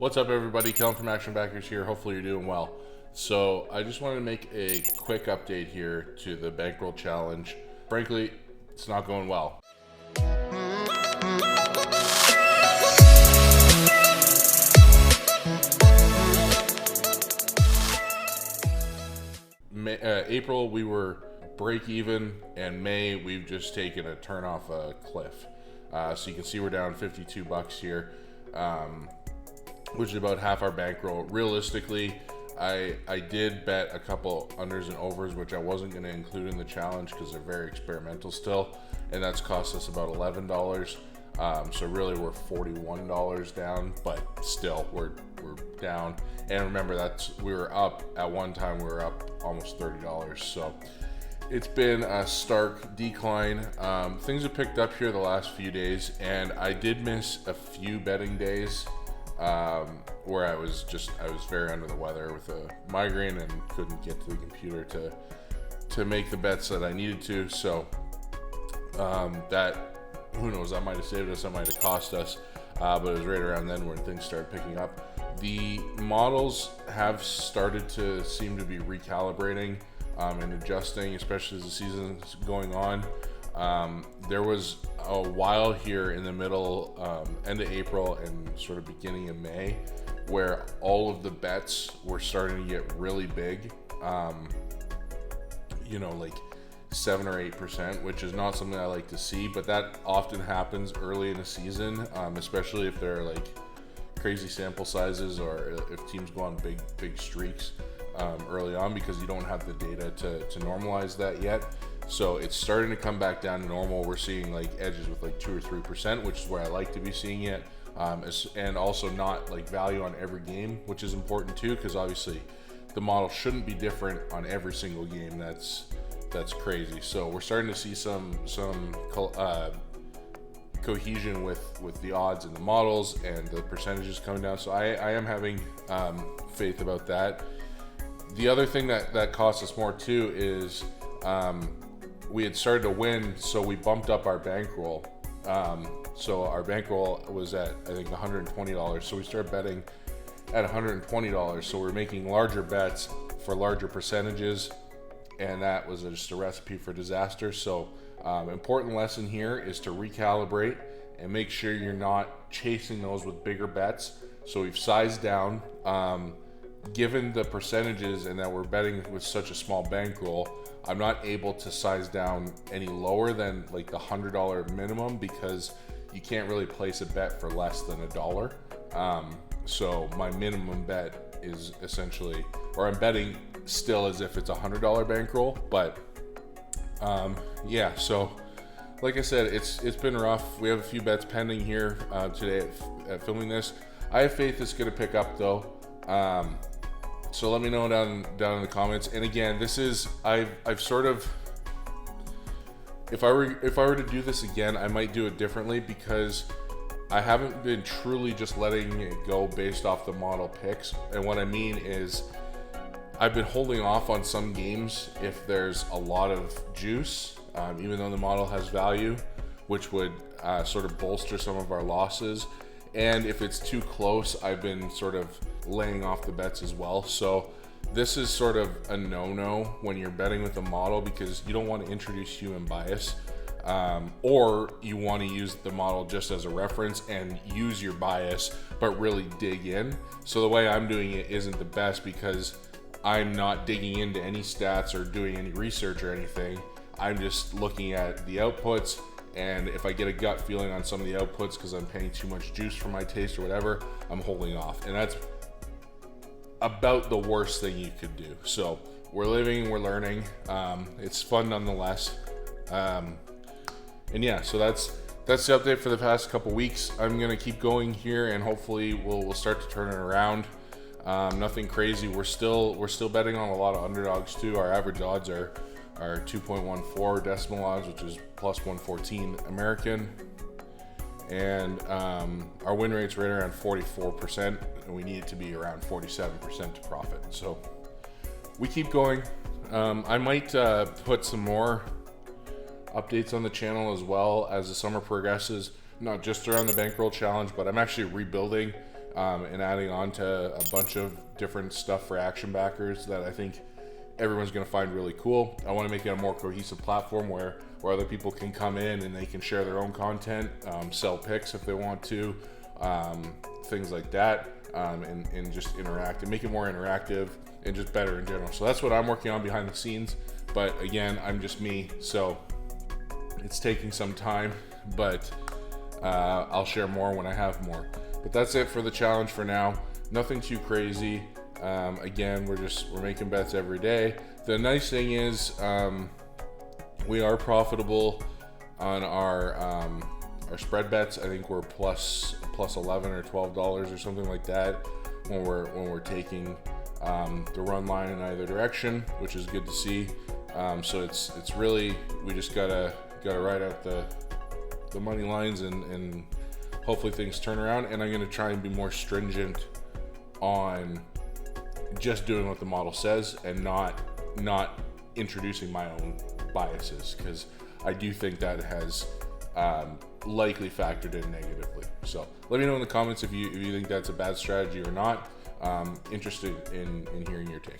What's up, everybody? Kellen from Action Backers here. Hopefully you're doing well. So I just wanted to make a quick update here to the Bankroll Challenge. Frankly, it's not going well. April, we were break even, and May, we've just taken a turn off a cliff. So you can see we're down $52 here, which is about half our bankroll. Realistically, I did bet a couple unders and overs, which I wasn't going to include in the challenge because they're very experimental still, and that's cost us about $11. So really we're $41 down, but still we're down. And remember, we were up at one time, we were up almost $30. So it's been a stark decline. Things have picked up here the last few days, and I did miss a few betting days where I was very under the weather with a migraine and couldn't get to the computer to make the bets that I needed to. So that, who knows, that might have saved us, that might have cost us, but it was right around then when things started picking up. The models have started to seem to be recalibrating and adjusting, especially as the season's going on. There was a while here in the middle, end of April and sort of beginning of May, where all of the bets were starting to get really big, like 7 or 8%, which is not something I like to see, but that often happens early in the season, especially if they're like crazy sample sizes or if teams go on big streaks early on, because you don't have the data to normalize that yet. So it's starting to come back down to normal. We're seeing like edges with like 2 or 3%, which is where I like to be seeing it, and also not like value on every game, which is important too, because obviously the model shouldn't be different on every single game. That's crazy. So we're starting to see some cohesion with the odds and the models and the percentages coming down. So I am having faith about that. The other thing that cost us more too is we had started to win, so we bumped up our bankroll. So our bankroll was at, I think, $120. So we started betting at $120. So we're making larger bets for larger percentages, and that was just a recipe for disaster. So important lesson here is to recalibrate and make sure you're not chasing those with bigger bets. So we've sized down, given the percentages and that we're betting with such a small bankroll, I'm not able to size down any lower than like the $100 minimum, because you can't really place a bet for less than $1. So my minimum bet is essentially, or I'm betting still as if it's a $100 bankroll, but yeah, so like I said, it's been rough. We have a few bets pending here today at filming this. I have faith it's going to pick up though. So let me know down in the comments. And again, this is, I've sort of, if I were to do this again, I might do it differently, because I haven't been truly just letting it go based off the model picks. And what I mean is, I've been holding off on some games if there's a lot of juice, even though the model has value, which would sort of bolster some of our losses. And if it's too close, I've been sort of laying off the bets as well. So this is sort of a no-no when you're betting with a model, because you don't want to introduce human bias, or you want to use the model just as a reference and use your bias, but really dig in. So the way I'm doing it isn't the best, because I'm not digging into any stats or doing any research or anything. I'm just looking at the outputs, and if I get a gut feeling on some of the outputs because I'm paying too much juice for my taste or whatever, I'm holding off. And that's about the worst thing you could do. So we're living, we're learning. It's fun nonetheless. And yeah, so that's the update for the past couple weeks. I'm gonna keep going here, and hopefully we'll start to turn it around. Nothing crazy. We're still betting on a lot of underdogs too. Our average odds are 2.14 decimal odds, which is plus 114 American, and our win rate's right around 44%, and we need it to be around 47% to profit. So we keep going. I might put some more updates on the channel as well as the summer progresses, not just around the Bankroll Challenge, but I'm actually rebuilding and adding on to a bunch of different stuff for action backers that I think everyone's going to find really cool. I want to make it a more cohesive platform where other people can come in and they can share their own content, sell picks if they want to, things like that, and just interact and make it more interactive and just better in general. So that's what I'm working on behind the scenes. But again, I'm just me, so it's taking some time, but I'll share more when I have more. But that's it for the challenge for now. Nothing too crazy. Again, we're making bets every day. The nice thing is we are profitable on our spread bets. I think we're plus $11 or $12 or something like that when we're taking the run line in either direction, which is good to see. So it's really, we just gotta ride out the money lines and hopefully things turn around. And I'm gonna try and be more stringent on just doing what the model says and not introducing my own biases, because I do think that has likely factored in negatively. So let me know in the comments if you think that's a bad strategy or not. Interested in hearing your take.